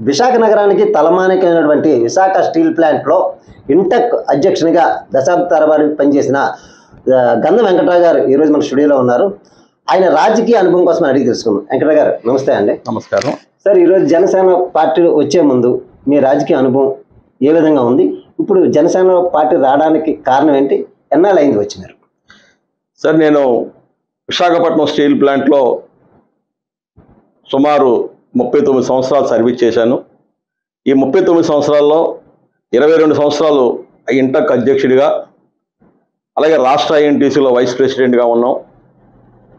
విశాఖ నగరానికి తలమానికమైనటువంటి విశాఖ స్టీల్ ప్లాంట్లో ఇంటెక్ అధ్యక్షునిగా దశాబ్ద తరబడి పనిచేసిన గంధం వెంకటరావు గారు ఈరోజు మన స్టూడియోలో ఉన్నారు. ఆయన రాజకీయ అనుభవం కోసం అడిగి తెలుసుకుందాం. వెంకటరావు గారు నమస్తే అండి. నమస్కారం సార్. ఈరోజు జనసేన పార్టీ వచ్చే ముందు మీ రాజకీయ అనుభవం ఏ విధంగా ఉంది? ఇప్పుడు జనసేన పార్టీ రావడానికి కారణం ఏంటి? ఎన్నాళ్ళు అయింది వచ్చి మీరు? సార్, నేను విశాఖపట్నం స్టీల్ ప్లాంట్లో సుమారు 39 సంవత్సరాలు సర్వీస్ చేశాను. ఈ 39 సంవత్సరాల్లో 22 సంవత్సరాలు ఇంటక్ అధ్యక్షుడిగా, అలాగే రాష్ట్ర ఐఎన్టీసీలో వైస్ ప్రెసిడెంట్గా ఉన్నాం.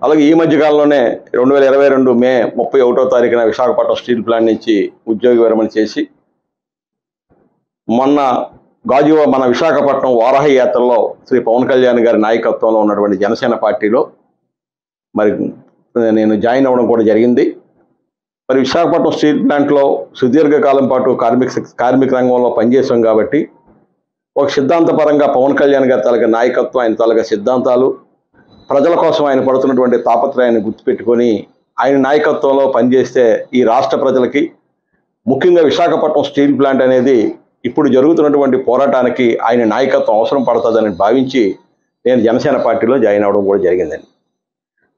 అలాగే ఈ మధ్యకాలంలోనే 2022 మే 31వ తారీఖున విశాఖపట్నం స్టీల్ ప్లాంట్ నుంచి ఉద్యోగ విరమణ చేసి మొన్న మన విశాఖపట్నం వారాహి యాత్రలో శ్రీ పవన్ కళ్యాణ్ గారి నాయకత్వంలో ఉన్నటువంటి జనసేన పార్టీలో మరి నేను జాయిన్ అవ్వడం కూడా జరిగింది. మరి విశాఖపట్నం స్టీల్ ప్లాంట్లో సుదీర్ఘకాలం పాటు కార్మిక రంగంలో పనిచేసాం కాబట్టి ఒక సిద్ధాంతపరంగా పవన్ కళ్యాణ్ గారి తాలూకా నాయకత్వం, ఆయన తాలూకా సిద్ధాంతాలు, ప్రజల కోసం ఆయన పడుతున్నటువంటి తాపత్రయాన్ని గుర్తుపెట్టుకొని ఆయన నాయకత్వంలో పనిచేస్తే ఈ రాష్ట్ర ప్రజలకి, ముఖ్యంగా విశాఖపట్నం స్టీల్ ప్లాంట్ అనేది ఇప్పుడు జరుగుతున్నటువంటి పోరాటానికి ఆయన నాయకత్వం అవసరం పడుతుందని భావించి నేను జనసేన పార్టీలో జాయిన్ అవ్వడం కూడా జరిగిందండి.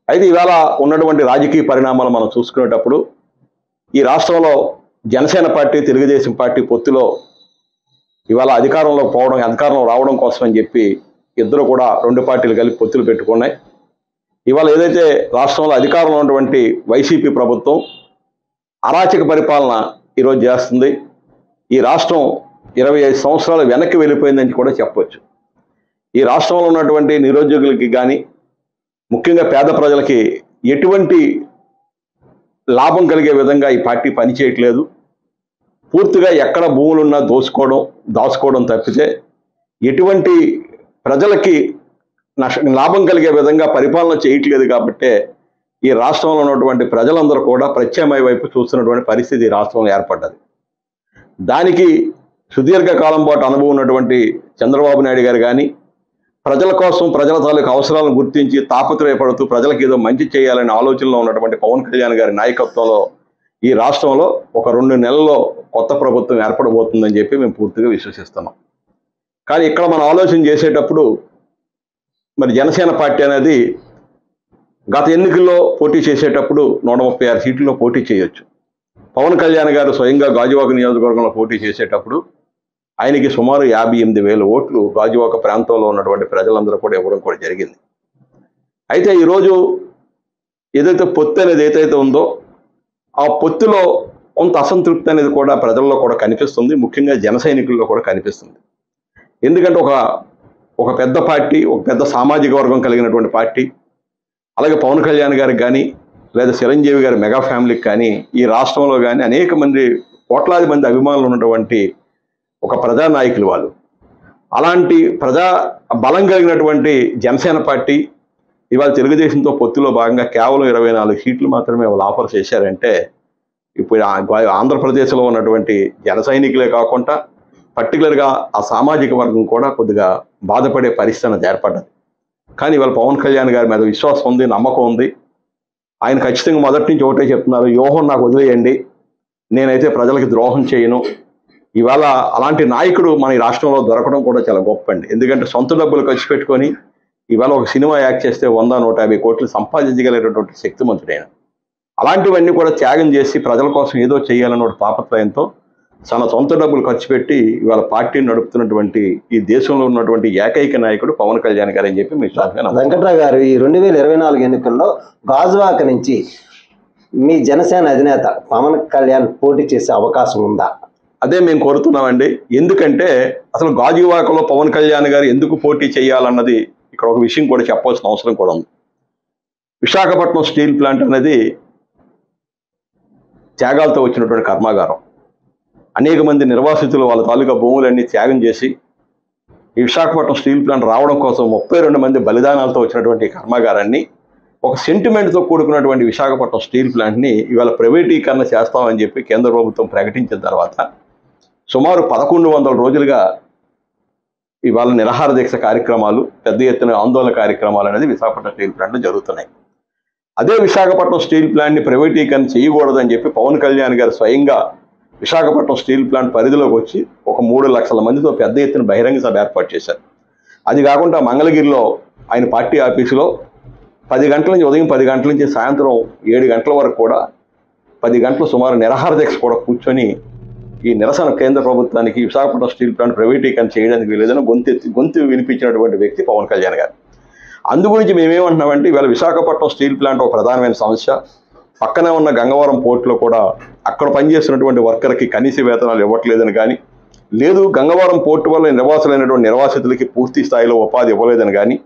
అయితే ఇవాళ ఉన్నటువంటి రాజకీయ పరిణామాలు మనం చూసుకునేటప్పుడు ఈ రాష్ట్రంలో జనసేన పార్టీ, తెలుగుదేశం పార్టీ పొత్తులో ఇవాళ అధికారంలో రావడం కోసం అని చెప్పి ఇద్దరు కూడా రెండు పార్టీలు కలిపి పొత్తులు పెట్టుకున్నాయి. ఇవాళ ఏదైతే రాష్ట్రంలో అధికారంలో ఉన్నటువంటి వైసీపీ ప్రభుత్వం అరాచక పరిపాలన ఈరోజు చేస్తుంది. ఈ రాష్ట్రం 25 సంవత్సరాలు వెనక్కి వెళ్ళిపోయిందని కూడా చెప్పవచ్చు. ఈ రాష్ట్రంలో ఉన్నటువంటి నిరుద్యోగులకి కానీ, ముఖ్యంగా పేద ప్రజలకి ఎటువంటి లాభం కలిగే విధంగా ఈ పార్టీ పనిచేయట్లేదు. పూర్తిగా ఎక్కడ భూములున్నా దాచుకోవడం తప్పితే ఎటువంటి ప్రజలకి లాభం కలిగే విధంగా పరిపాలన చేయట్లేదు. కాబట్టే ఈ రాష్ట్రంలో ఉన్నటువంటి ప్రజలందరూ కూడా ప్రత్యామ్నాయ వైపు చూస్తున్నటువంటి పరిస్థితి ఈ రాష్ట్రంలో ఏర్పడ్డది. దానికి సుదీర్ఘకాలం పాటు అనుభవం ఉన్నటువంటి చంద్రబాబు నాయుడు గారు కానీ, ప్రజల కోసం, ప్రజల తాలూకు అవసరాలను గుర్తించి తాపత్రయపడుతూ ప్రజలకు ఏదో మంచి చేయాలనే ఆలోచనలో ఉన్నటువంటి పవన్ కళ్యాణ్ గారి నాయకత్వంలో ఈ రాష్ట్రంలో ఒక 2 నెలల్లో కొత్త ప్రభుత్వం ఏర్పడబోతుందని చెప్పి మేము పూర్తిగా విశ్వసిస్తున్నాం. కానీ ఇక్కడ మనం ఆలోచన చేసేటప్పుడు మరి జనసేన పార్టీ అనేది గత ఎన్నికల్లో పోటీ చేసేటప్పుడు 136 సీట్లలో పోటీ చేయొచ్చు. పవన్ కళ్యాణ్ గారు స్వయంగా గాజువాక నియోజకవర్గంలో పోటీ చేసేటప్పుడు ఆయనకి సుమారు 58,000 ఓట్లు గాజువాక ప్రాంతంలో ఉన్నటువంటి ప్రజలందరూ కూడా ఇవ్వడం కూడా జరిగింది. అయితే ఈరోజు ఏదైతే పొత్తు అనేది ఏదైతే ఉందో ఆ పొత్తులో కొంత అసంతృప్తి అనేది కూడా ప్రజల్లో కూడా కనిపిస్తుంది, ముఖ్యంగా జన సైనికుల్లో కూడా కనిపిస్తుంది. ఎందుకంటే ఒక పెద్ద పార్టీ, ఒక పెద్ద సామాజిక వర్గం కలిగినటువంటి పార్టీ, అలాగే పవన్ కళ్యాణ్ గారికి కానీ లేదా చిరంజీవి గారి మెగా ఫ్యామిలీకి కానీ ఈ రాష్ట్రంలో కానీ అనేక మంది, కోట్లాది మంది అభిమానులు ఉన్నటువంటి ఒక ప్రజానాయకులు వాళ్ళు. అలాంటి ప్రజా బలం కలిగినటువంటి జనసేన పార్టీ ఇవాళ తెలుగుదేశంతో పొత్తులో భాగంగా కేవలం 24 సీట్లు మాత్రమే వాళ్ళు ఆఫర్ చేశారంటే ఇప్పుడు ఆంధ్రప్రదేశ్లో ఉన్నటువంటి జన సైనికులే కాకుండా పర్టికులర్గా ఆ సామాజిక వర్గం కూడా కొద్దిగా బాధపడే పరిస్థితి ఏర్పడ్డది. కానీ ఇవాళ పవన్ కళ్యాణ్ గారి మీద విశ్వాసం ఉంది, నమ్మకం ఉంది. ఆయన ఖచ్చితంగా మొదటి నుంచి ఒకటే చెప్తున్నారు, వ్యూహం నాకు వదిలేయండి, నేనైతే ప్రజలకి ద్రోహం చేయను. ఇవాళ అలాంటి నాయకుడు మన ఈ రాష్ట్రంలో దొరకడం కూడా చాలా గొప్ప అండి. ఎందుకంటే సొంత డబ్బులు ఖర్చు పెట్టుకొని ఇవాళ ఒక సినిమా యాక్ట్ చేస్తే 100-150 కోట్లు సంపాదించగలిగినటువంటి శక్తిమంతుడైన, అలాంటివన్నీ కూడా త్యాగం చేసి ప్రజల కోసం ఏదో చేయాలన్న తాపత్రయంతో తన సొంత డబ్బులు ఖర్చు పెట్టి ఇవాళ పార్టీని నడుపుతున్నటువంటి ఈ దేశంలో ఉన్నటువంటి ఏకైక నాయకుడు పవన్ కళ్యాణ్ గారు అని చెప్పి మీరు వెంకటరావు గారు, ఈ 2024 ఎన్నికల్లో గాజువాక నుంచి మీ జనసేన అధినేత పవన్ కళ్యాణ్ పోటీ చేసే అవకాశం ఉందా? అదే మేము కోరుతున్నామండి. ఎందుకంటే అసలు గాజువాకలో పవన్ కళ్యాణ్ గారు ఎందుకు పోటీ చేయాలన్నది ఇక్కడ ఒక విషయం కూడా చెప్పాల్సిన అవసరం కూడా ఉంది. విశాఖపట్నం స్టీల్ ప్లాంట్ అనేది త్యాగాలతో వచ్చినటువంటి కర్మాగారం. అనేక మంది నిర్వాసితులు వాళ్ళ తాలూకా భూములన్నీ త్యాగం చేసి ఈ విశాఖపట్నం స్టీల్ ప్లాంట్ రావడం కోసం 32 మంది బలిదానాలతో వచ్చినటువంటి కర్మాగారాన్ని, ఒక సెంటిమెంట్తో కూడుకున్నటువంటి విశాఖపట్నం స్టీల్ ప్లాంట్ని ఇవాళ ప్రైవేటీకరణ చేస్తామని చెప్పి కేంద్ర ప్రభుత్వం ప్రకటించిన తర్వాత సుమారు 1100 రోజులుగా ఇవాళ నిరాహార దీక్ష కార్యక్రమాలు, పెద్ద ఎత్తున ఆందోళన కార్యక్రమాలు అనేది విశాఖపట్నం స్టీల్ ప్లాంట్లో జరుగుతున్నాయి. అదే విశాఖపట్నం స్టీల్ ప్లాంట్ని ప్రైవేటీకరణ చేయకూడదని చెప్పి పవన్ కళ్యాణ్ గారు స్వయంగా విశాఖపట్నం స్టీల్ ప్లాంట్ పరిధిలోకి వచ్చి ఒక 3 లక్షల మందితో పెద్ద ఎత్తున బహిరంగ సభ ఏర్పాటు చేశారు. అది కాకుండా మంగళగిరిలో ఆయన పార్టీ ఆఫీసులో 10 గంటల నుంచి ఉదయం 10 గంటల నుంచి సాయంత్రం 7 గంటల వరకు కూడా 10 గంటలు సుమారు నిరాహార దీక్ష కూడా కూర్చొని ఈ నిరసన కేంద్ర ప్రభుత్వానికి విశాఖపట్నం స్టీల్ ప్లాంట్ ప్రైవేటీకరణ చేయడానికి వీలేదని గొంతు వినిపించినటువంటి వ్యక్తి పవన్ కళ్యాణ్ గారు. అందు గురించి మేమేమంటున్నామంటే ఇవాళ విశాఖపట్నం స్టీల్ ప్లాంట్ ఒక ప్రధానమైన సమస్య. పక్కనే ఉన్న గంగవరం పోర్టులో కూడా అక్కడ పనిచేస్తున్నటువంటి వర్కర్కి కనీస వేతనాలు ఇవ్వట్లేదని కానీ, లేదు గంగవరం పోర్టు వల్ల నిర్వాసులైనటువంటి నిర్వాసితులకి పూర్తి స్థాయిలో ఉపాధి ఇవ్వలేదని కానీ,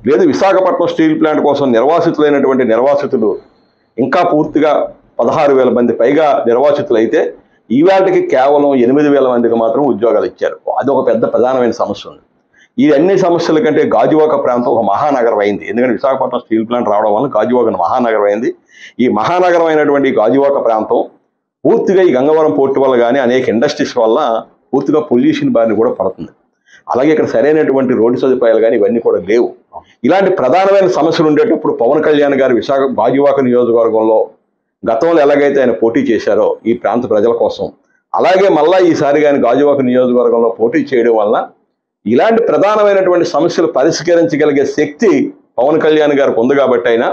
లేదు విశాఖపట్నం స్టీల్ ప్లాంట్ కోసం నిర్వాసితులైనటువంటి నిర్వాసితులు ఇంకా పూర్తిగా 16,000 మంది పైగా నిర్వాసితులు అయితే ఈవేళకి కేవలం 8,000 మందికి మాత్రం ఉద్యోగాలు ఇచ్చారు. అదొక పెద్ద ప్రధానమైన సమస్య ఉంది. ఈ అన్ని సమస్యల కంటే గాజువాక ప్రాంతం ఒక మహానగరం అయింది. ఎందుకంటే విశాఖపట్నం స్టీల్ ప్లాంట్ రావడం వల్ల గాజువాక మహానగరం అయింది. ఈ మహానగరం అయినటువంటి గాజువాక ప్రాంతం పూర్తిగా ఈ గంగవరం పోర్టు వల్ల కానీ అనేక ఇండస్ట్రీస్ వల్ల పూర్తిగా పొల్యూషన్ బారిన కూడా పడుతుంది. అలాగే ఇక్కడ సరైనటువంటి రోడ్డు సదుపాయాలు కానీ ఇవన్నీ కూడా లేవు. ఇలాంటి ప్రధానమైన సమస్యలు ఉండేటప్పుడు పవన్ కళ్యాణ్ గారు గాజువాక నియోజకవర్గంలో గతంలో ఎలాగైతే ఆయన పోటీ చేశారో ఈ ప్రాంత ప్రజల కోసం, అలాగే మళ్ళా ఈసారి ఆయన గాజువాక నియోజకవర్గంలో పోటీ చేయడం వల్ల ఇలాంటి ప్రధానమైనటువంటి సమస్యలు పరిష్కరించగలిగే శక్తి పవన్ కళ్యాణ్ గారికి ఉంది కాబట్టి అయినా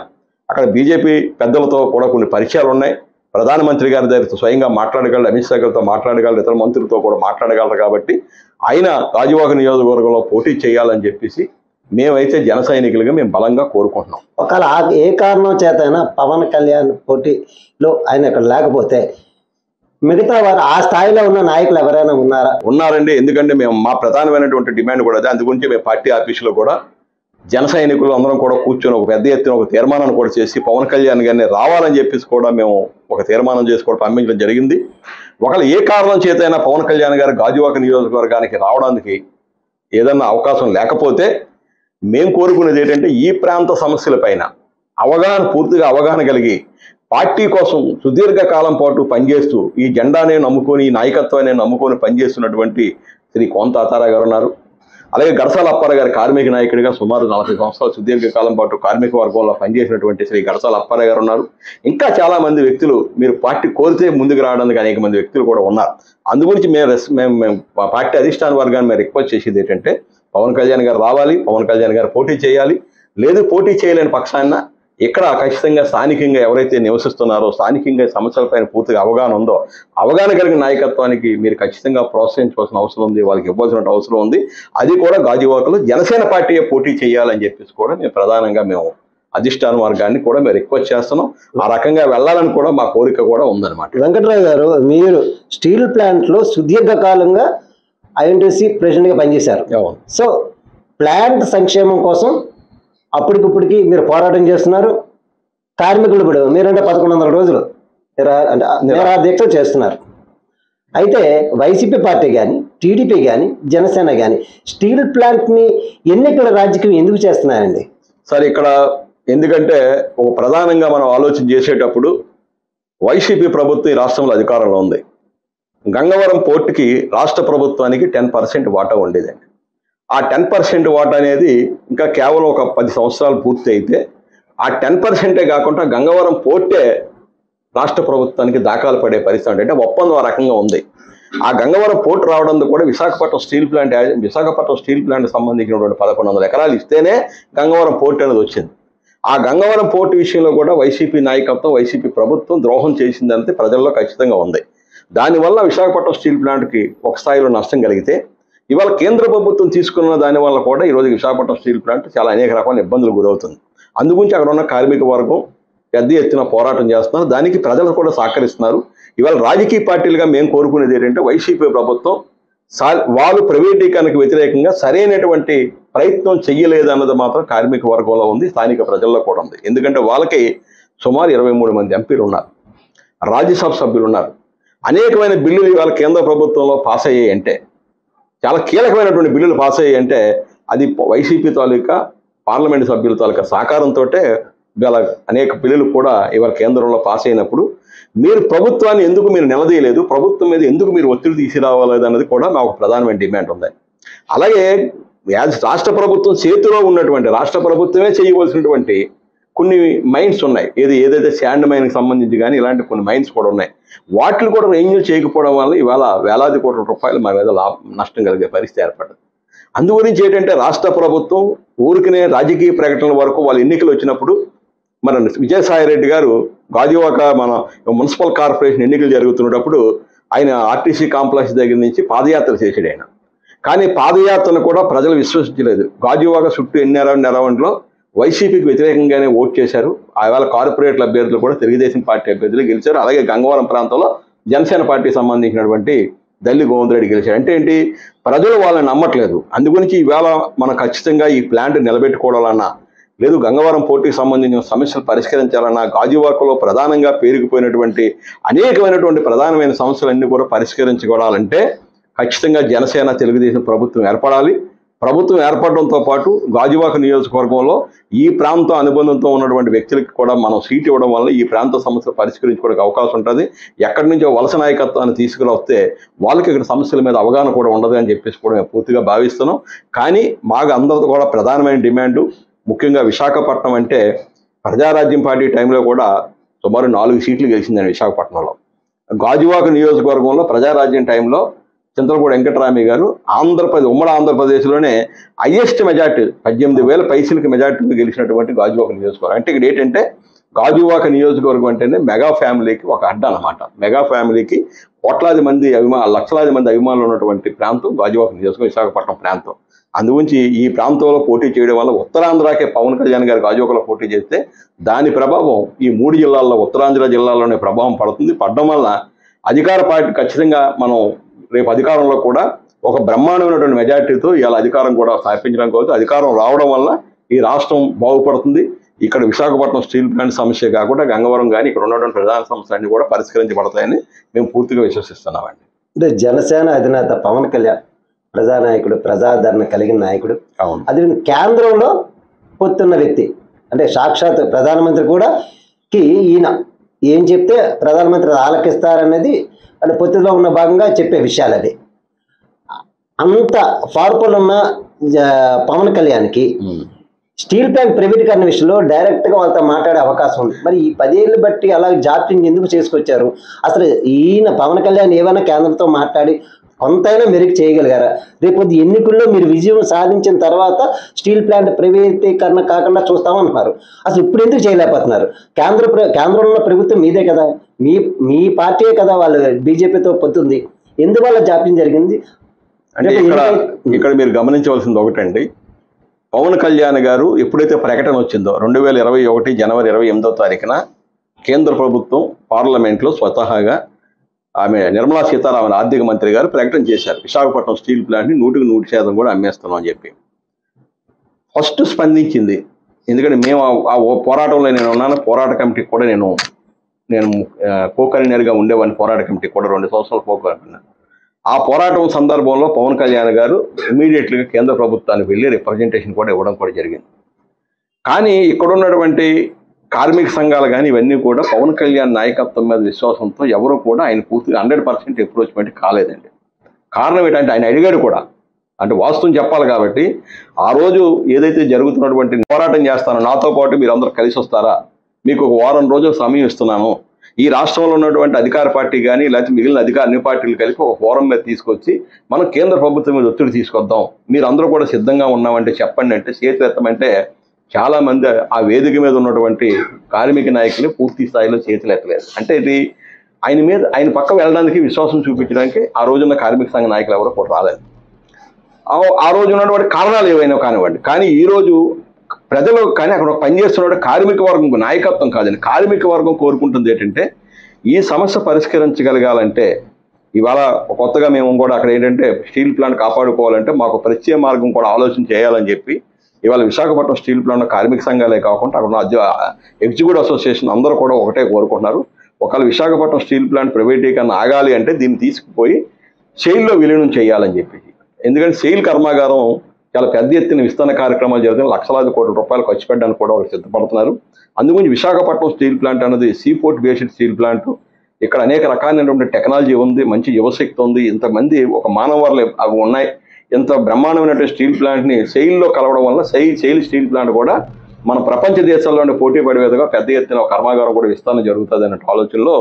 అక్కడ బీజేపీ పెద్దలతో కూడా కొన్ని పరిచయాలు ఉన్నాయి. ప్రధానమంత్రి గారి దగ్గర స్వయంగా మాట్లాడగలరు, అమిత్ షా గారితో మాట్లాడగలరు, ఇతర మంత్రులతో కూడా మాట్లాడగలరు. కాబట్టి ఆయన గాజువాక నియోజకవర్గంలో పోటీ చేయాలని చెప్పేసి మేమైతే జన సైనికులుగా మేము బలంగా కోరుకుంటున్నాం. ఒకవేళ ఏ కారణం చేతైనా పవన్ కళ్యాణ్ పోటీలో ఆయన ఇక్కడ లేకపోతే మిగతా వారు ఆ స్థాయిలో ఉన్న నాయకులు ఎవరైనా ఉన్నారండి. ఎందుకంటే మేము మా ప్రధానమైనటువంటి డిమాండ్ కూడా అదే. అందుగురించి మేము పార్టీ ఆఫీసులో కూడా జన సైనికులు అందరం కూడా కూర్చొని ఒక పెద్ద ఎత్తున ఒక తీర్మానాన్ని కూడా చేసి పవన్ కళ్యాణ్ గారిని రావాలని చెప్పేసి కూడా మేము ఒక తీర్మానం చేసి కూడా పంపించడం జరిగింది. ఒకవేళ ఏ కారణం చేతైనా పవన్ కళ్యాణ్ గారు గాజువాక నియోజకవర్గానికి రావడానికి ఏదన్నా అవకాశం లేకపోతే మేము కోరుకునేది ఏంటంటే ఈ ప్రాంత సమస్యలపైన పూర్తిగా అవగాహన కలిగి పార్టీ కోసం సుదీర్ఘకాలం పాటు పనిచేస్తూ ఈ జెండానే నమ్ముకొని ఈ నాయకత్వాన్ని నమ్ముకొని పనిచేస్తున్నటువంటి శ్రీ కోన తాతారావు గారు ఉన్నారు. అలాగే గడసాల అప్పారావు గారు కార్మిక నాయకుడిగా సుమారు 40 సంవత్సరాలు సుదీర్ఘకాలం పాటు కార్మిక వర్గంలో పనిచేసినటువంటి శ్రీ గడసాల అప్పారావు గారు ఉన్నారు. ఇంకా చాలా మంది వ్యక్తులు మీరు పార్టీ కోరితే ముందుకు రావడానికి అనేక మంది వ్యక్తులు కూడా ఉన్నారు. అందుగురించి మేము పార్టీ అధిష్టాన వర్గాన్ని మేము రిక్వెస్ట్ చేసేది ఏంటంటే పవన్ కళ్యాణ్ గారు రావాలి, పవన్ కళ్యాణ్ గారు పోటీ చేయాలి. లేదు పోటీ చేయలేని పక్షాన ఇక్కడ ఖచ్చితంగా స్థానికంగా ఎవరైతే నివసిస్తున్నారో స్థానికంగా సమస్యలపైన పూర్తిగా అవగాహన ఉందో అవగాహన కలిగిన నాయకత్వానికి మీరు ఖచ్చితంగా ప్రోత్సహించవలసిన అవసరం ఉంది, వాళ్ళకి ఇవ్వాల్సిన అవసరం ఉంది. అది కూడా గాజువాకలో జనసేన పార్టీయే పోటీ చేయాలని చెప్పేసి కూడా మేము ప్రధానంగా అధిష్టాన వర్గాన్ని కూడా మేము రిక్వెస్ట్ చేస్తున్నాం. ఆ రకంగా వెళ్ళాలని కూడా మా కోరిక కూడా ఉందన్నమాట. వెంకటరావు గారు, మీరు స్టీల్ ప్లాంట్లో సుదీర్ఘకాలంగా ఐఎన్టీసీ ప్రెసిడెంట్గా పనిచేశారు. సో ప్లాంట్ సంక్షేమం కోసం అప్పటికిప్పటికి మీరు పోరాటం చేస్తున్నారు. కార్మికులు ఇప్పుడు మీరంటే 1100 రోజులు నిరాహార దీక్ష చేస్తున్నారు. అయితే వైసీపీ పార్టీ కానీ టీడీపీ కానీ జనసేన కానీ స్టీల్ ప్లాంట్ని ఎన్నికల రాజకీయం ఎందుకు చేస్తున్నారండి? సార్ ఇక్కడ ఎందుకంటే ఒక ప్రధానంగా మనం ఆలోచన చేసేటప్పుడు వైసీపీ ప్రభుత్వం ఈ రాష్ట్రంలో అధికారంలో ఉంది. గంగవరం పోర్టుకి రాష్ట్ర ప్రభుత్వానికి 10% వాటా ఉండేదండి. ఆ 10% వాటా అనేది ఇంకా కేవలం ఒక 10 సంవత్సరాలు పూర్తి అయితే ఆ 10%ఏ కాకుండా గంగవరం పోర్టే రాష్ట్ర ప్రభుత్వానికి దాఖలు పడే పరిస్థితి అంటే ఒప్పందం ఆ రకంగా ఉంది. ఆ గంగవరం పోర్టు రావడంతో కూడా విశాఖపట్నం స్టీల్ ప్లాంట్ సంబంధించినటువంటి 1100 ఎకరాలు ఇస్తేనే గంగవరం పోర్టు అనేది వచ్చింది. ఆ గంగవరం పోర్టు విషయంలో కూడా వైసీపీ నాయకత్వం వైసీపీ ప్రభుత్వం ద్రోహం చేసిందంటే ప్రజల్లో ఖచ్చితంగా ఉంది. దానివల్ల విశాఖపట్నం స్టీల్ ప్లాంట్కి ఒక స్థాయిలో నష్టం కలిగితే ఇవాళ కేంద్ర ప్రభుత్వం తీసుకున్న దానివల్ల కూడా ఈరోజు విశాఖపట్నం స్టీల్ ప్లాంట్ చాలా అనేక రకాల ఇబ్బందులు గురవుతుంది. అందుగురించి అక్కడ ఉన్న కార్మిక వర్గం పెద్ద ఎత్తున పోరాటం చేస్తున్నారు. దానికి ప్రజలు కూడా సహకరిస్తున్నారు. ఇవాళ రాజకీయ పార్టీలుగా మేము కోరుకునేది ఏంటంటే వైసీపీ ప్రభుత్వం వాళ్ళు ప్రైవేటీకరణకు వ్యతిరేకంగా సరైనటువంటి ప్రయత్నం చెయ్యలేదన్నది మాత్రం కార్మిక వర్గంలో ఉంది, స్థానిక ప్రజల్లో కూడా ఉంది. ఎందుకంటే వాళ్ళకి సుమారు 23 మంది ఎంపీలు ఉన్నారు, రాజ్యసభ సభ్యులు ఉన్నారు. అనేకమైన బిల్లులు ఇవాళ కేంద్ర ప్రభుత్వంలో పాస్ అయ్యాయి అంటే, చాలా కీలకమైనటువంటి బిల్లులు పాస్ అయ్యాయి అంటే అది వైసీపీ తాలూకా పార్లమెంటు సభ్యుల తాలూకా సహకారంతో ఇవాళ అనేక బిల్లులు కూడా ఇవాళ కేంద్రంలో పాస్ అయినప్పుడు మీరు ప్రభుత్వాన్ని ఎందుకు మీరు నిలదీయలేదు, ప్రభుత్వం మీద ఎందుకు మీరు ఒత్తిడి తీసుకురావాలేదు అన్నది కూడా మాకు ప్రధానమైన డిమాండ్ ఉంది. అలాగే రాష్ట్ర ప్రభుత్వం చేతిలో ఉన్నటువంటి రాష్ట్ర ప్రభుత్వమే చేయవలసినటువంటి కొన్ని మైన్స్ ఉన్నాయి, ఏదైతే శాండ్ మైన్కి సంబంధించి కానీ ఇలాంటి కొన్ని మైన్స్ కూడా ఉన్నాయి. వాటిని కూడా రెన్యూ చేయకపోవడం వల్ల ఇవాళ వేలాది కోట్ల రూపాయలు మా మీద నష్టం కలిగే పరిస్థితి ఏర్పడింది. అందుగురించి ఏంటంటే రాష్ట్ర ప్రభుత్వం ఊరికనే రాజకీయ ప్రకటనల వరకు వాళ్ళు ఎన్నికలు వచ్చినప్పుడు మన విజయసాయి రెడ్డి గారు గాజువాక మన మున్సిపల్ కార్పొరేషన్ ఎన్నికలు జరుగుతున్నప్పుడు ఆయన ఆర్టీసీ కాంప్లెక్స్ దగ్గర నుంచి పాదయాత్ర చేసాడు ఆయన. కానీ పాదయాత్రను కూడా ప్రజలు విశ్వసించలేదు. గాజువాక చుట్టూ ఎన్నెరవంట్లో వైసీపీకి వ్యతిరేకంగానే ఓటు చేశారు. ఆవేళ కార్పొరేట్ల అభ్యర్థులు కూడా తెలుగుదేశం పార్టీ అభ్యర్థులు గెలిచారు. అలాగే గంగవరం ప్రాంతంలో జనసేన పార్టీకి సంబంధించినటువంటి దల్లి గోవిందరెడ్డి గెలిచారు. అంటే ఏంటి, ప్రజలు వాళ్ళని నమ్మట్లేదు. అందుగురించి ఈవేళ మనం ఖచ్చితంగా ఈ ప్లాంట్ నిలబెట్టుకోవాలన్నా, లేదు గంగవరం పోర్టుకి సంబంధించిన సమస్యలు పరిష్కరించాలన్నా, గాజువాకలో ప్రధానంగా పేరుకుపోయినటువంటి అనేకమైనటువంటి ప్రధానమైన సమస్యలన్నీ కూడా పరిష్కరించుకోవాలంటే ఖచ్చితంగా జనసేన తెలుగుదేశం ప్రభుత్వం ఏర్పడాలి. ప్రభుత్వం ఏర్పడడంతో పాటు గాజువాక నియోజకవర్గంలో ఈ ప్రాంతం అనుబంధంతో ఉన్నటువంటి వ్యక్తులకి కూడా మనం సీట్ ఇవ్వడం వల్ల ఈ ప్రాంత సమస్యలు పరిష్కరించుకోవడానికి అవకాశం ఉంటుంది. ఎక్కడి నుంచో వలస నాయకత్వాన్ని తీసుకురాస్తే వాళ్ళకి ఇక్కడ సమస్యల మీద అవగాహన కూడా ఉండదు అని చెప్పేసి కూడా మేము పూర్తిగా భావిస్తున్నాం. కానీ మాకు అందరితో కూడా ప్రధానమైన డిమాండు, ముఖ్యంగా విశాఖపట్నం అంటే ప్రజారాజ్యం పార్టీ టైంలో కూడా సుమారు 4 సీట్లు గెలిచిందండి విశాఖపట్నంలో. గాజువాక నియోజకవర్గంలో ప్రజారాజ్యం టైంలో చింతలపూడి వెంకటరామయ్య గారు ఉమ్మడి ఆంధ్రప్రదేశ్లోనే హైయెస్ట్ మెజార్టీ 18,000 పైసలకి మెజార్టీతో గెలిచినటువంటి గాజువాక నియోజకవర్గం. అంటే ఇక్కడ ఏంటంటే గాజువాక నియోజకవర్గం అంటేనే మెగా ఫ్యామిలీకి ఒక అడ్డ అనమాట. మెగా ఫ్యామిలీకి కోట్లాది మంది లక్షలాది మంది అభిమానులు ఉన్నటువంటి ప్రాంతం గాజువాక నియోజకవర్గం, విశాఖపట్నం ప్రాంతం. అందుగురించి ఈ ప్రాంతంలో పోటీ చేయడం వల్ల ఉత్తరాంధ్రకే పవన్ కళ్యాణ్ గారు గాజువాకలో పోటీ చేస్తే దాని ప్రభావం ఈ 3 జిల్లాల్లో ఉత్తరాంధ్ర జిల్లాల్లోనే ప్రభావం పడుతుంది. పడడం వల్ల అధికార పార్టీ ఖచ్చితంగా మనం రేపు అధికారంలో కూడా ఒక బ్రహ్మాండమైనటువంటి మెజార్టీతో ఇవాళ అధికారం కూడా స్థాపించడానికి అవుతుంది. అధికారం రావడం వల్ల ఈ రాష్ట్రం బాగుపడుతుంది. ఇక్కడ విశాఖపట్నం స్టీల్ ప్లాంట్ సమస్య కాకుండా గంగవరం కానీ ఇక్కడ ఉన్నటువంటి ప్రధాన సమస్యలన్నీ కూడా పరిష్కరించబడతాయని మేము పూర్తిగా విశ్వసిస్తున్నామండి. అంటే జనసేన అధినేత పవన్ కళ్యాణ్ ప్రజానాయకుడు, ప్రజాదరణ కలిగిన నాయకుడు. అవును. అది కేంద్రంలో పొత్తున్న వ్యక్తి. అంటే సాక్షాత్ ప్రధానమంత్రి కూడా ఈయన ఏం చెప్తే ప్రధానమంత్రి ఆలకిస్తారనేది అంటే పొత్తులో ఉన్న భాగంగా చెప్పే విషయాలు అవి. అంత ఫార్పుల్ ఉన్న పవన్ కళ్యాణ్కి స్టీల్ ప్లాంట్ ప్రైవేటీకరణ విషయంలో డైరెక్ట్గా వాళ్ళతో మాట్లాడే అవకాశం ఉంది. మరి ఈ 10 ఏళ్ళు బట్టి అలా జాప్యం ఎందుకు చేసుకొచ్చారు? అసలు ఈయన పవన్ కళ్యాణ్ ఏమైనా కేంద్రంతో మాట్లాడి కొంతైనా మెరుగు చేయగలిగారా? రేపు ఎన్నికల్లో మీరు విజయం సాధించిన తర్వాత స్టీల్ ప్లాంట్ ప్రైవేటీకరణ కాకుండా చూస్తామంటున్నారు. అసలు ఇప్పుడు ఎందుకు చేయలేకపోతున్నారు? కేంద్రంలో ఉన్న ప్రభుత్వం మీదే కదా, మీ పార్టీయే కదా, వాళ్ళు బీజేపీతో పొత్తుంది. ఎందువల్ల జాప్యం జరిగింది అంటే ఇక్కడ మీరు గమనించవలసింది ఒకటండి, పవన్ కళ్యాణ్ గారు ఎప్పుడైతే ప్రకటన వచ్చిందో 2021 జనవరి 28వ తారీఖున కేంద్ర ప్రభుత్వం పార్లమెంట్లో స్వతహాగా ఆమె నిర్మలా సీతారామన్ ఆర్థిక మంత్రి గారు ప్రకటన చేశారు, విశాఖపట్నం స్టీల్ ప్లాంట్ని 100% కూడా అమ్మేస్తున్నాం అని చెప్పి. ఫస్ట్ స్పందించింది. ఎందుకంటే మేము ఆ పోరాటంలో నేను ఉన్నాను. పోరాట కమిటీకి కూడా నేను కో-కన్వీనర్గా ఉండేవాడిని. పోరాట కమిటీకి కూడా 2 సంవత్సరాలు కో-కన్వీనర్. ఆ పోరాటం సందర్భంలో పవన్ కళ్యాణ్ గారు ఇమీడియట్లీగా కేంద్ర ప్రభుత్వానికి వెళ్ళి రిప్రజెంటేషన్ కూడా ఇవ్వడం కూడా జరిగింది. కానీ ఇక్కడ ఉన్నటువంటి కార్మిక సంఘాలు కానీ ఇవన్నీ కూడా పవన్ కళ్యాణ్ నాయకత్వం మీద విశ్వాసంతో ఎవరు కూడా ఆయన పూర్తిగా 100% అప్రోచ్మెంట్ కాలేదండి. కారణం ఏంటంటే ఆయన అడిగాడు కూడా, అంటే వాస్తవం చెప్పాలి కాబట్టి, ఆ రోజు ఏదైతే జరుగుతున్నటువంటి పోరాటం చేస్తానో నాతో పాటు మీరు అందరూ కలిసి వస్తారా, మీకు ఒక వారం రోజులు సమయం ఇస్తున్నాను, ఈ రాష్ట్రంలో ఉన్నటువంటి అధికార పార్టీ కానీ లేకపోతే మిగిలిన అన్ని పార్టీలు కలిపి ఒక ఫోరం మీద తీసుకొచ్చి మనం కేంద్ర ప్రభుత్వం మీద ఒత్తిడి తీసుకొద్దాం, మీరు అందరూ కూడా సిద్ధంగా ఉన్నామంటే చెప్పండి అంటే చేతులు ఎత్తమంటే చాలామంది ఆ వేదిక మీద ఉన్నటువంటి కార్మిక నాయకులు పూర్తి స్థాయిలో చేతులు ఎత్తలేదు. అంటే ఇది ఆయన పక్క వెళ్ళడానికి విశ్వాసం చూపించడానికి ఆ రోజున్న కార్మిక సంఘ నాయకులు ఎవరో కూడా రాలేదు. ఆ రోజు ఉన్నటువంటి కారణాలు ఏవైనా కానివ్వండి. కానీ ఈరోజు ప్రజలు కానీ అక్కడ పనిచేస్తున్న కార్మిక వర్గం నాయకత్వం కాదండి, కార్మిక వర్గం కోరుకుంటుంది ఏంటంటే ఈ సమస్య పరిష్కరించగలగాలంటే ఇవాళ కొత్తగా మేము కూడా అక్కడ ఏంటంటే స్టీల్ ప్లాంట్ కాపాడుకోవాలంటే మాకు ప్రత్యేక మార్గం కూడా ఆలోచన చేయాలని చెప్పి ఇవాళ విశాఖపట్నం స్టీల్ ప్లాంట్ కార్మిక సంఘాలే కాకుండా అక్కడ ఉన్న ఎగ్జిక్యూటివ్ అసోసియేషన్ అందరూ కూడా ఒకటే కోరుకుంటున్నారు, ఒకవేళ విశాఖపట్నం స్టీల్ ప్లాంట్ ప్రైవేటీకరణ ఆగాలి అంటే దీన్ని తీసుకుపోయి సెయిల్లో విలీనం చేయాలని చెప్పి. ఎందుకంటే సెయిల్ కర్మాగారం చాలా పెద్ద ఎత్తున విస్తరణ కార్యక్రమాలు జరుగుతున్నాయి, లక్షలాది కోట్ల రూపాయలు ఖర్చు పెట్టడానికి కూడా వాళ్ళు సిద్ధపడుతున్నారు. అందుగురించి విశాఖపట్నం స్టీల్ ప్లాంట్ అనేది సీపోర్ట్ బేస్డ్ స్టీల్ ప్లాంట్. ఇక్కడ అనేక రకాలైనటువంటి టెక్నాలజీ ఉంది, మంచి యువశక్తి ఉంది, ఇంతమంది ఒక మానవర్లు అవి ఉన్నాయి. ఇంత బ్రహ్మాండమైనటువంటి స్టీల్ ప్లాంట్ని సెయిల్లో కలవడం వల్ల సెయిల్ స్టీల్ ప్లాంట్ కూడా మన ప్రపంచ దేశాల్లోనే పోటీ పడే విధంగా పెద్ద ఎత్తున కర్మాగారం కూడా విస్తరణ జరుగుతుంది అనే ఆలోచనలో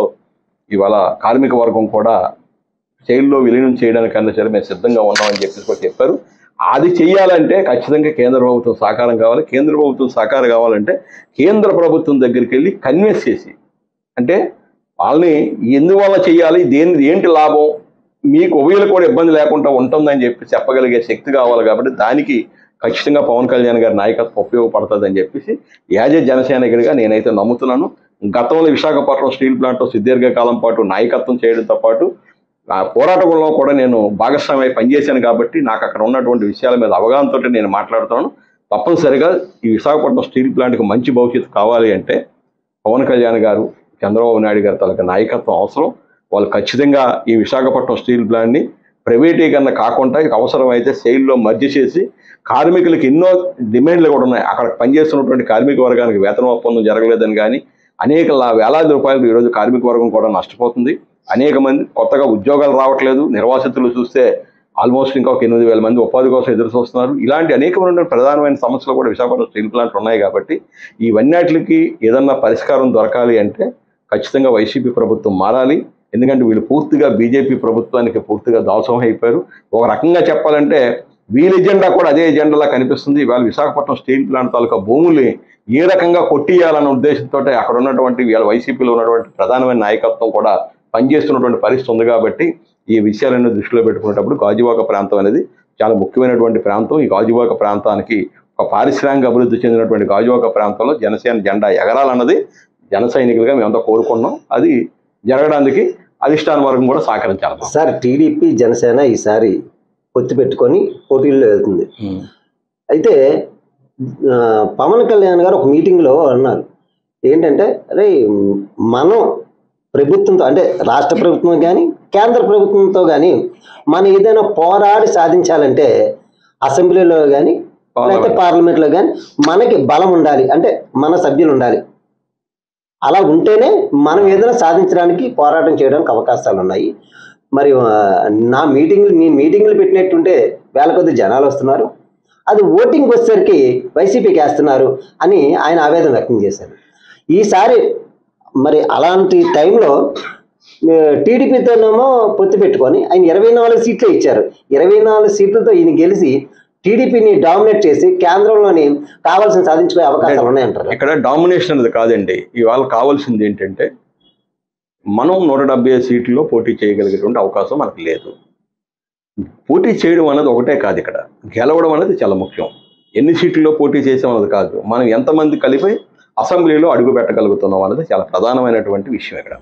ఇవాళ కార్మిక వర్గం కూడా జైల్లో విలీనం చేయడానికన్నా సరే మేము సిద్ధంగా ఉన్నామని చెప్పేసి కూడా చెప్పారు. అది చెయ్యాలంటే ఖచ్చితంగా కేంద్ర ప్రభుత్వం సహకారం కావాలి. కేంద్ర ప్రభుత్వం సహకారం కావాలంటే కేంద్ర ప్రభుత్వం దగ్గరికి వెళ్ళి కన్విన్స్ చేసి, అంటే వాళ్ళని ఎందువల్ల చేయాలి, ఏంటి లాభం, మీకు ఉభయలు కూడా ఇబ్బంది లేకుండా ఉంటుందని చెప్పి చెప్పగలిగే శక్తి కావాలి. కాబట్టి దానికి ఖచ్చితంగా పవన్ కళ్యాణ్ గారి నాయకత్వం ఉపయోగపడుతుందని చెప్పేసి యాజ్ ఏ జనసైనికుడిగా నేనైతే నమ్ముతున్నాను. గతంలో విశాఖపట్నం స్టీల్ ప్లాంట్లో సుదీర్ఘకాలం పాటు నాయకత్వం చేయడంతో పాటు ఆ పోరాటంలో కూడా నేను భాగస్వామ్యం పనిచేశాను. కాబట్టి నాకు అక్కడ ఉన్నటువంటి విషయాల మీద అవగాహనతో నేను మాట్లాడుతున్నాను. తప్పనిసరిగా ఈ విశాఖపట్నం స్టీల్ ప్లాంట్కి మంచి భవిష్యత్తు కావాలి అంటే పవన్ కళ్యాణ్ గారు, చంద్రబాబు నాయుడు గారి తలక నాయకత్వం అవసరం. వాళ్ళు ఖచ్చితంగా ఈ విశాఖపట్నం స్టీల్ ప్లాంట్ని ప్రైవేటీకరణ కాకుండా అవసరమైతే సెయిల్లో మర్జీ చేసి కార్మికులకు ఎన్నో డిమాండ్లు కూడా ఉన్నాయి. అక్కడ పనిచేస్తున్నటువంటి కార్మిక వర్గానికి వేతన ఒప్పందం జరగలేదని కానీ అనేక వేలాది రూపాయలు ఈరోజు కార్మిక వర్గం కూడా నష్టపోతుంది. అనేక మంది కొత్తగా ఉద్యోగాలు రావట్లేదు. నిర్వాసితులు చూస్తే ఆల్మోస్ట్ ఇంకా 8,000 మంది ఉపాధి కోసం ఎదురు చూస్తున్నారు. ఇలాంటి అనేకమైన ప్రధానమైన సమస్యలు కూడా విశాఖపట్నం స్టీల్ ప్లాంట్ ఉన్నాయి. కాబట్టి ఇవన్నిటికి ఏదన్నా పరిష్కారం దొరకాలి అంటే ఖచ్చితంగా వైసీపీ ప్రభుత్వం మారాలి. ఎందుకంటే వీళ్ళు పూర్తిగా బీజేపీ ప్రభుత్వానికి పూర్తిగా దాసోహం అయిపోయారు. ఒక రకంగా చెప్పాలంటే వీళ్ళ ఎజెండా కూడా అదే ఎజెండాలా కనిపిస్తుంది. ఇవాళ విశాఖపట్నం స్టీల్ ప్లాంట్ తాలూకా భూముల్ని ఏ రకంగా కొట్టియాలన్న ఉద్దేశంతో అక్కడ ఉన్నటువంటి వీళ్ళ వైసీపీలో ఉన్నటువంటి ప్రధానమైన నాయకత్వం కూడా పనిచేస్తున్నటువంటి పరిస్థితి ఉంది. కాబట్టి ఈ విషయాలను దృష్టిలో పెట్టుకునేటప్పుడు గాజువాక ప్రాంతం అనేది చాలా ముఖ్యమైనటువంటి ప్రాంతం. ఈ గాజువాక ప్రాంతానికి ఒక పారిశ్రామిక అభివృద్ధి చెందినటువంటి గాజువాక ప్రాంతంలో జనసేన జెండా ఎగరాలన్నది జన సైనికులుగా మేమంతా కోరుకున్నాం. అది జరగడానికి అధిష్టాన వర్గం కూడా సహకరించాలి. సార్, టీడీపీ జనసేన ఈసారి పొత్తు పెట్టుకొని పోటీల్లో వెళ్తుంది. అయితే పవన్ కళ్యాణ్ గారు ఒక మీటింగ్లో అన్నారు ఏంటంటే, అరే మనం ప్రభుత్వంతో అంటే రాష్ట్ర ప్రభుత్వం కానీ కేంద్ర ప్రభుత్వంతో కానీ మనం ఏదైనా పోరాడి సాధించాలంటే అసెంబ్లీలో కానీ లేకపోతే పార్లమెంట్లో కానీ మనకి బలం ఉండాలి, అంటే మన సభ్యులు ఉండాలి. అలా ఉంటేనే మనం ఏదైనా సాధించడానికి పోరాటం చేయడానికి అవకాశాలు ఉన్నాయి. మరి మీ మీటింగ్లు పెట్టినట్టుంటే వేల కొద్ది జనాలు వస్తున్నారు, అది ఓటింగ్ వచ్చేసరికి వైసీపీకి వేస్తున్నారు అని ఆయన ఆవేదన వ్యక్తం చేశారు. ఈసారి మరి అలాంటి టైంలో టీడీపీతోనేమో పొత్తు పెట్టుకొని ఆయన 24 సీట్లే ఇచ్చారు. 24 సీట్లతో ఈయన గెలిచి టీడీపీని డామినేట్ చేసి కేంద్రంలోని కావాల్సిన సాధించుకునే అవకాశాలు ఉన్నాయంటారు. ఇక్కడ డామినేషన్ అనేది కాదండి. ఇవాళ కావాల్సింది ఏంటంటే మనం 175 సీట్లలో పోటీ చేయగలిగేటువంటి అవకాశం మనకు లేదు. పోటీ చేయడం అనేది ఒకటే కాదు, ఇక్కడ గెలవడం అనేది చాలా ముఖ్యం. ఎన్ని సీట్లలో పోటీ చేసాం అన్నది కాదు, మనం ఎంతమంది కలిపి అసెంబ్లీలో అడుగు పెట్టగలుగుతున్నాం అనేది చాలా ప్రధానమైనటువంటి విషయం. ఇక్కడ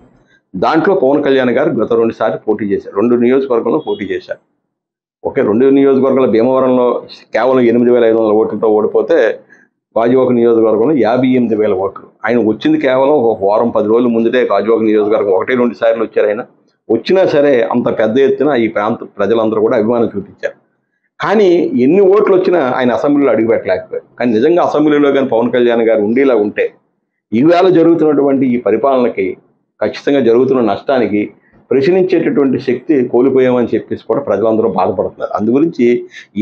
దాంట్లో పవన్ కళ్యాణ్ గారు గత 2 సార్లు పోటీ చేశారు. 2 నియోజకవర్గంలో పోటీ చేశారు. ఓకే, 2 నియోజకవర్గాల భీమవరంలో కేవలం 8,500 ఓట్లతో ఓడిపోతే గాజువాక నియోజకవర్గంలో 58,000 ఓట్లు. ఆయన వచ్చింది కేవలం ఒక వారం 10 రోజుల ముందుటే గాజువాక నియోజకవర్గం 1-2 సార్లు వచ్చారు. ఆయన వచ్చినా సరే అంత పెద్ద ఎత్తున ఈ ప్రాంత ప్రజలందరూ కూడా అభిమానం చూపించారు. కానీ ఎన్ని ఓట్లు వచ్చినా ఆయన అసెంబ్లీలో అడుగుపెట్టలేకపోయారు. కానీ నిజంగా అసెంబ్లీలో కానీ పవన్ కళ్యాణ్ గారు ఉండేలా ఉంటే ఈవేళ జరుగుతున్నటువంటి ఈ పరిపాలనకి, ఖచ్చితంగా జరుగుతున్న నష్టానికి ప్రశ్నించేటటువంటి శక్తి కోల్పోయామని చెప్పేసి కూడా ప్రజలందరూ బాధపడుతున్నారు. అందుగురించి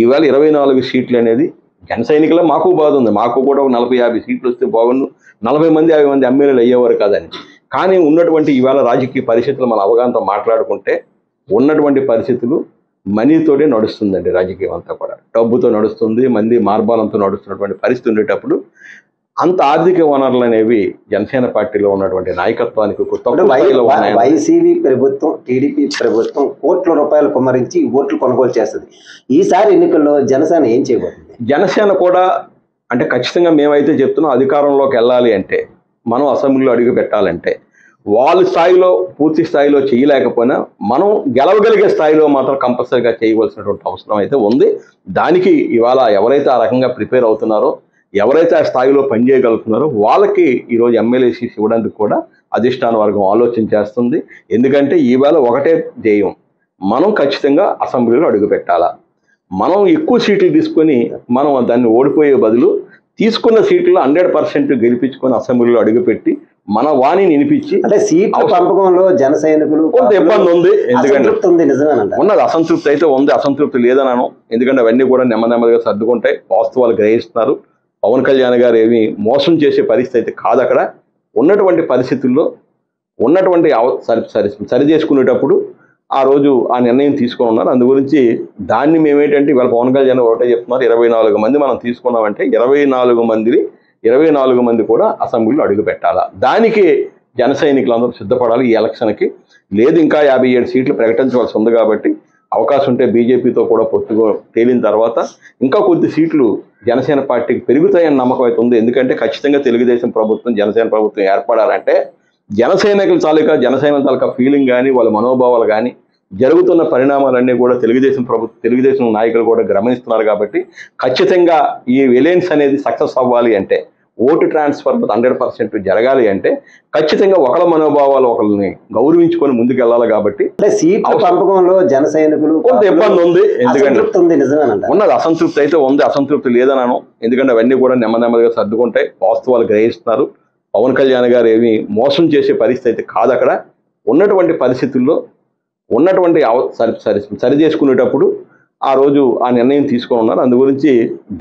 ఈవేళ 24 సీట్లు అనేది జన సైనికుల మాకు బాధ ఉంది. మాకు కూడా 40-50 సీట్లు వస్తే బాగుండు, 40 మంది 50 మంది ఎమ్మెల్యేలు అయ్యేవారు కాదని. కానీ ఉన్నటువంటి ఈవేళ రాజకీయ పరిస్థితులు మన అవగాహనతో మాట్లాడుకుంటే ఉన్నటువంటి పరిస్థితులు మనీతోనే నడుస్తుందండి. రాజకీయం అంతా కూడా డబ్బుతో నడుస్తుంది, మంది మార్బాలంతో నడుస్తున్నటువంటి పరిస్థితి ఉండేటప్పుడు అంత ఆర్థిక వనరులు అనేవి జనసేన పార్టీలో ఉన్నటువంటి నాయకత్వానికి వైసీపీ ప్రభుత్వం, టీడీపీ ప్రభుత్వం కోట్ల రూపాయలు కుమ్మరించి ఓట్లు కొనుగోలు చేస్తుంది. ఈసారి ఎన్నికల్లో జనసేన ఏం చేయబోతుంది? జనసేన కూడా అంటే ఖచ్చితంగా మేమైతే చెప్తున్నాం, అధికారంలోకి వెళ్ళాలి అంటే, మనం అసెంబ్లీలో అడుగు పెట్టాలంటే వాళ్ళ స్థాయిలో పూర్తి స్థాయిలో చేయలేకపోయినా మనం గెలవగలిగే స్థాయిలో మాత్రం కంపల్సరీగా చేయవలసినటువంటి అవసరం అయితే ఉంది. దానికి ఇవాళ ఎవరైతే ఆ రకంగా ప్రిపేర్ అవుతున్నారో, ఎవరైతే ఆ స్థాయిలో పనిచేయగలుగుతున్నారో వాళ్ళకి ఈరోజు ఎమ్మెల్యే సీట్స్ ఇవ్వడానికి కూడా అధిష్టాన వర్గం ఆలోచన చేస్తుంది. ఎందుకంటే ఈవేళ ఒకటే ధ్యేయం, మనం ఖచ్చితంగా అసెంబ్లీలో అడుగు పెట్టాలా. మనం ఎక్కువ సీట్లు తీసుకొని మనం దాన్ని ఓడిపోయే బదులు తీసుకున్న సీట్లు 100% గెలిపించుకొని అసెంబ్లీలో అడుగుపెట్టి మన వాణిని వినిపించి, అంటే సీట్ల పంపకంలో జన సైనికులు కొంత ఇబ్బంది ఉంది. ఎందుకంటే ఉన్నది అసంతృప్తి అయితే ఉంది, అసంతృప్తి లేదనను. ఎందుకంటే అవన్నీ కూడా నెమ్మదిగా సర్దుకుంటాయి, వాస్తవాలు గ్రహిస్తున్నారు. పవన్ కళ్యాణ్ గారు ఏమి మోసం చేసే పరిస్థితి అయితే కాదు. అక్కడ ఉన్నటువంటి పరిస్థితుల్లో ఉన్నటువంటి సరి చేసుకునేటప్పుడు ఆ రోజు ఆ నిర్ణయం తీసుకొని ఉన్నారు. అందు గురించి దాన్ని మేమేంటంటే ఇవాళ పవన్ కళ్యాణ్ ఒకటే చెప్తున్నారు, 24 మంది మనం తీసుకున్నామంటే 24 మంది కూడా అసెంబ్లీలో అడుగు పెట్టాలా. దానికి జన సైనికులందరూ సిద్ధపడాలి. ఈ ఎలక్షన్కి లేదు ఇంకా 57 సీట్లు ప్రకటించవలసి ఉంది కాబట్టి అవకాశం ఉంటే బీజేపీతో కూడా పొత్తుగా తేలిన తర్వాత ఇంకా కొద్ది సీట్లు జనసేన పార్టీకి పెరుగుతాయని నమ్మకం అయితే ఉంది. ఎందుకంటే ఖచ్చితంగా తెలుగుదేశం ప్రభుత్వం జనసేన ప్రభుత్వం ఏర్పడాలంటే జనసైనికుల తాలూకా ఫీలింగ్ కానీ వాళ్ళ మనోభావాలు కానీ జరుగుతున్న పరిణామాలన్నీ కూడా తెలుగుదేశం నాయకులు కూడా గమనిస్తున్నారు. కాబట్టి ఖచ్చితంగా ఈ ఎలయన్స్ అనేది సక్సెస్ అవ్వాలి అంటే, ఓటు ట్రాన్స్ఫర్ 100% జరగాలి అంటే ఖచ్చితంగా ఒకళ్ళ మనోభావాలు ఒకళ్ళని గౌరవించుకొని ముందుకు వెళ్ళాలి. కాబట్టి సీట్ల పంపకంలో జన సైనికులు కొంత ఇబ్బంది ఉంది. ఎందుకంటే ఉన్నది అసంతృప్తి అయితే ఉంది, అసంతృప్తి లేదనను. ఎందుకంటే అవన్నీ కూడా నెమ్మదిగా సర్దుకుంటాయి. వాస్తవాలు గ్రహిస్తున్నారు. పవన్ కళ్యాణ్ గారు ఏమి మోసం చేసే పరిస్థితి అయితే కాదు. అక్కడ ఉన్నటువంటి పరిస్థితుల్లో ఉన్నటువంటి సరి చేసుకునేటప్పుడు ఆ రోజు ఆ నిర్ణయం తీసుకొని ఉన్నారు. అందు గురించి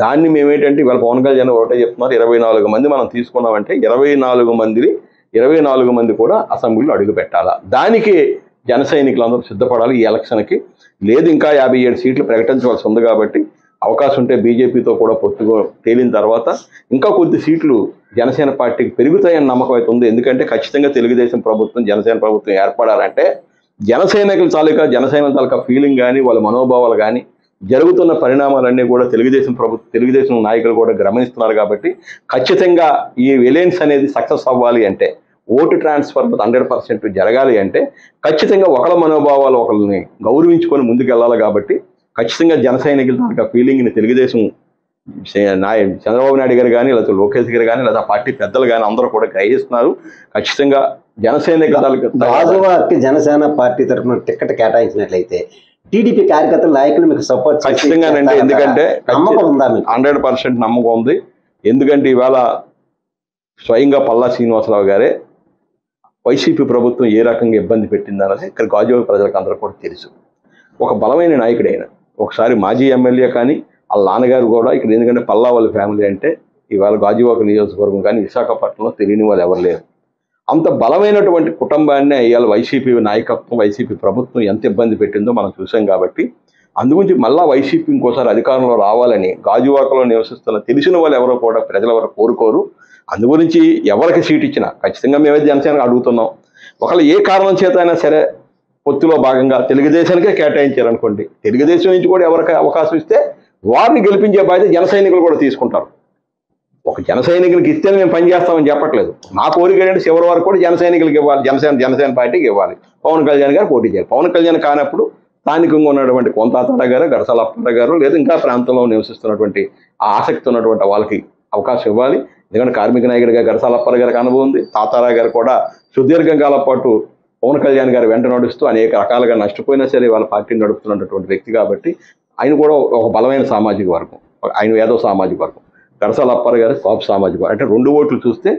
దాన్ని మేమేంటంటే ఇవాళ పవన్ కళ్యాణ్ ఒకటే చెప్తున్నారు, 24 మంది మనం తీసుకున్నామంటే 24 మంది కూడా అసెంబ్లీలో అడుగు పెట్టాలా. దానికి జన సైనికులందరూ సిద్ధపడాలి. ఈ ఎలక్షన్కి లేదు ఇంకా 57 సీట్లు ప్రకటించవలసి ఉంది కాబట్టి అవకాశం ఉంటే బీజేపీతో కూడా పొత్తుగా తేలిన తర్వాత ఇంకా కొద్ది సీట్లు జనసేన పార్టీకి పెరుగుతాయని నమ్మకం అయితే ఉంది. ఎందుకంటే ఖచ్చితంగా తెలుగుదేశం ప్రభుత్వం జనసేన ప్రభుత్వం ఏర్పడాలంటే జనసైనికుల తాలూకా ఫీలింగ్ కానీ వాళ్ళ మనోభావాలు కానీ జరుగుతున్న పరిణామాలన్నీ కూడా తెలుగుదేశం నాయకులు కూడా గమనిస్తున్నారు. కాబట్టి ఖచ్చితంగా ఈ ఎలయన్స్ అనేది సక్సెస్ అవ్వాలి అంటే, ఓటు ట్రాన్స్ఫర్ 100% జరగాలి అంటే ఖచ్చితంగా ఒకళ్ళ మనోభావాలు ఒకళ్ళని గౌరవించుకొని ముందుకు వెళ్ళాలి. కాబట్టి ఖచ్చితంగా జన సైనికుల తాలూకా ఫీలింగ్ని తెలుగుదేశం చంద్రబాబు నాయుడు గారు కానీ లేదా లోకేష్ గారు కానీ లేదా పార్టీ పెద్దలు కానీ అందరూ కూడా గ్రహిస్తున్నారు. ఖచ్చితంగా జనసైనికుల తాలూకా జనసేన పార్టీ తరఫున టికెట్ కేటాయించినట్లయితే టీడీపీ కార్యకర్తల నాయకులు మీకు సపోర్ట్ ఖచ్చితంగానండి. ఎందుకంటే 100% నమ్మకం ఉంది. ఎందుకంటే ఇవాళ స్వయంగా పల్లా శ్రీనివాసరావు గారే వైసీపీ ప్రభుత్వం ఏ రకంగా ఇబ్బంది పెట్టిందన్నది ఇక్కడ గాజువాక ప్రజలకు అందరూ కూడా తెలుసు. ఒక బలమైన నాయకుడు అయిన ఒకసారి మాజీ ఎమ్మెల్యే కానీ వాళ్ళ నాన్నగారు కూడా ఇక్కడ, ఎందుకంటే పల్లా వాళ్ళ ఫ్యామిలీ అంటే ఇవాళ గాజువాక నియోజకవర్గం కానీ విశాఖపట్నంలో తెలియని వాళ్ళు ఎవరు లేరు. అంత బలమైనటువంటి కుటుంబాన్ని ఇవాళ వైసీపీ నాయకత్వం వైసీపీ ప్రభుత్వం ఎంత ఇబ్బంది పెట్టిందో మనం చూసాం. కాబట్టి అందుగురించి మళ్ళా వైసీపీ ఇంకోసారి అధికారంలో రావాలని గాజువాకలో నివసిస్తున్న తెలిసిన వాళ్ళు ఎవరో కూడా ప్రజలు ఎవరు కోరుకోరు. అందుగురించి ఎవరికి సీట్ ఇచ్చినా ఖచ్చితంగా మేమైతే జనసేనకు అడుగుతున్నాం. ఒకళ్ళు ఏ కారణం చేత అయినా సరే పొత్తులో భాగంగా తెలుగుదేశానికే కేటాయించారనుకోండి, తెలుగుదేశం నుంచి కూడా ఎవరికి అవకాశం ఇస్తే వారిని గెలిపించే బాధ్యత జన సైనికులు కూడా తీసుకుంటారు. ఒక జన సైనికులకి ఇస్తేనే మేము పనిచేస్తామని చెప్పట్లేదు. మా కోరిక ఏంటంటే చివరి వరకు కూడా జన సైనికులకి ఇవ్వాలి, జనసేన పార్టీకి ఇవ్వాలి. పవన్ కళ్యాణ్ గారు పోటీ చేయాలి. పవన్ కళ్యాణ్ కానప్పుడు స్థానికంగా ఉన్నటువంటి కొంతాతార గారు, గరసాల అప్పారావు గారు లేదా ఇంకా ప్రాంతంలో నివసిస్తున్నటువంటి ఆ ఆసక్తి ఉన్నటువంటి వాళ్ళకి అవకాశం ఇవ్వాలి. ఎందుకంటే కార్మిక నాయకుడిగా గరసాల అప్పారావు గారికి అనుభవం ఉంది. తాతారా గారు కూడా సుదీర్ఘ కాలం పాటు పవన్ కళ్యాణ్ గారు వెంట నడుస్తూ అనేక రకాలుగా నష్టపోయినా సరే వాళ్ళ పార్టీని నడుపుతున్నటువంటి వ్యక్తి. కాబట్టి ఆయన కూడా ఒక బలమైన సామాజిక వర్గం. ఆయన ఏదో సామాజిక వర్గం. గరసాల అప్పారావు గారు కాపు సామాజిక వర్గం. అంటే 2 ఓట్లు చూస్తే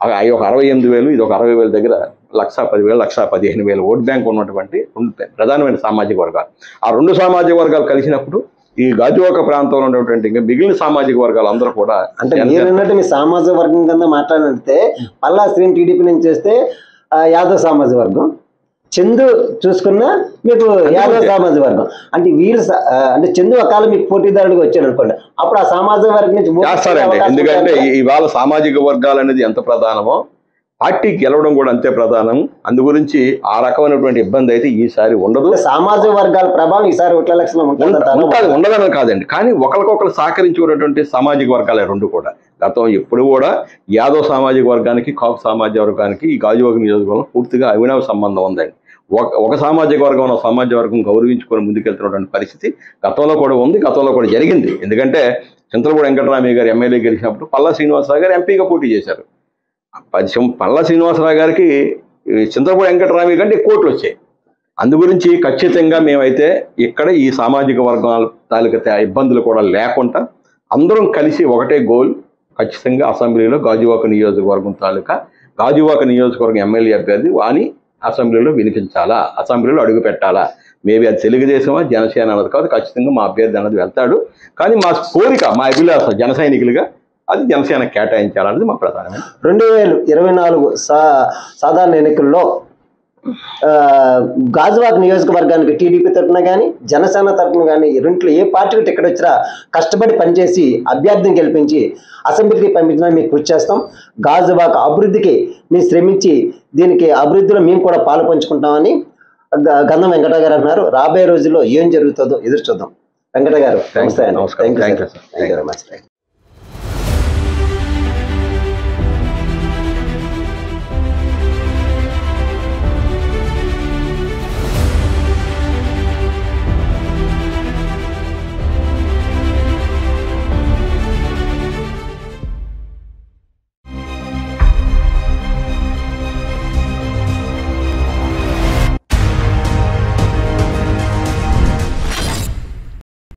అవి ఒక 68,000, ఇది ఒక 60,000 దగ్గర 1,10,000, 1,15,000 ఓట్ బ్యాంక్ ఉన్నటువంటి 2 ప్రధానమైన సామాజిక వర్గాలు. ఆ 2 సామాజిక వర్గాలు కలిసినప్పుడు ఈ గాజువాక ప్రాంతంలో ఉన్నటువంటి ఇంకా మిగిలిన సామాజిక వర్గాలు అందరూ కూడా, అంటే మీరన్నట్టు మీ సామాజిక వర్గం కింద మాట్లాడితే పల్లా శ్రీని టీడీపీ నుంచి చేస్తే యాదవ్ సామాజిక వర్గం, చందు చూసుకున్నా మీకు యాదవ్ సామాజిక వర్గం. అంటే వీళ్ళు అంటే చందు ఒకవేళ మీకు పోటీదారుడిగా వచ్చాడు అనుకోండి, అప్పుడు ఆ సామాజిక వర్గం నుంచి చేస్తారండి. ఎందుకంటే ఇవాళ సామాజిక వర్గాలు అనేది ఎంత ప్రధానమో పార్టీకి గెలవడం కూడా అంతే ప్రధానం. అందు గురించి ఆ రకమైనటువంటి ఇబ్బంది అయితే ఈసారి ఉండదు. సామాజిక వర్గాల ప్రభావం ఈసారి ఓట్ల ఎలక్షన్ ఉండదని కాదండి, కానీ ఒకరికొకరు సహకరించుకున్నటువంటి సామాజిక వర్గాలే 2 కూడా. గతం ఎప్పుడు కూడా యాదవ్ సామాజిక వర్గానికి కాపు సామాజిక వర్గానికి ఈ గాజువాక నియోజకవర్గంలో పూర్తిగా అవినావ సంబంధం ఉందండి. ఒక సామాజిక వర్గం సామాజిక వర్గం గౌరవించుకొని ముందుకెళ్తున్నటువంటి పరిస్థితి గతంలో కూడా ఉంది, గతంలో కూడా జరిగింది. ఎందుకంటే చింతలపూడి వెంకటరామయ్య గారు ఎమ్మెల్యే గెలిచినప్పుడు పల్లా శ్రీనివాసరావు గారు ఎంపీగా పోటీ చేశారు. పల్లా శ్రీనివాసరావు గారికి చింతలపూడి వెంకటరామయ్య కంటే కోట్లు వచ్చాయి. అందు గురించి ఖచ్చితంగా మేమైతే ఇక్కడ ఈ సామాజిక వర్గాల తాలూకా ఇబ్బందులు కూడా లేకుండా అందరం కలిసి ఒకటే గోల్, ఖచ్చితంగా అసెంబ్లీలో గాజువాక నియోజకవర్గం గాజువాక నియోజకవర్గం ఎమ్మెల్యే అభ్యర్థి వాని అసెంబ్లీలో వినిపించాలా, అసెంబ్లీలో అడుగు పెట్టాలా. మేబీ అది తెలుగుదేశమా జనసేన అన్నది కాదు, ఖచ్చితంగా మా అభ్యర్థి అన్నది వెళ్తాడు. కానీ మా కోరిక, మా అభిలాష జన సైనికులుగా అది జనసేన కేటాయించాలన్నది మా ప్రధానమైన 2024 సాధారణ ఎన్నికల్లో గాజువాక నియోజకవర్గానికి టీడీపీ తరఫున కానీ జనసేన తరఫున కానీ రెంట్లో ఏ పార్టీకి టికెట్ వచ్చినా కష్టపడి పనిచేసి అభ్యర్థిని గెలిపించి అసెంబ్లీకి పంపించినా మీకు కృషి చేస్తాం. గాజువాక అభివృద్ధికి మీరు శ్రమించి దీనికి అభివృద్ధిలో మేము కూడా పాలు పంచుకుంటామని గంధం వెంకట గారు అంటున్నారు. రాబోయే రోజుల్లో ఏం జరుగుతుందో ఎదురు చూద్దాం. వెంకట గారు నమస్తే. నమస్కారం. Thank you very much.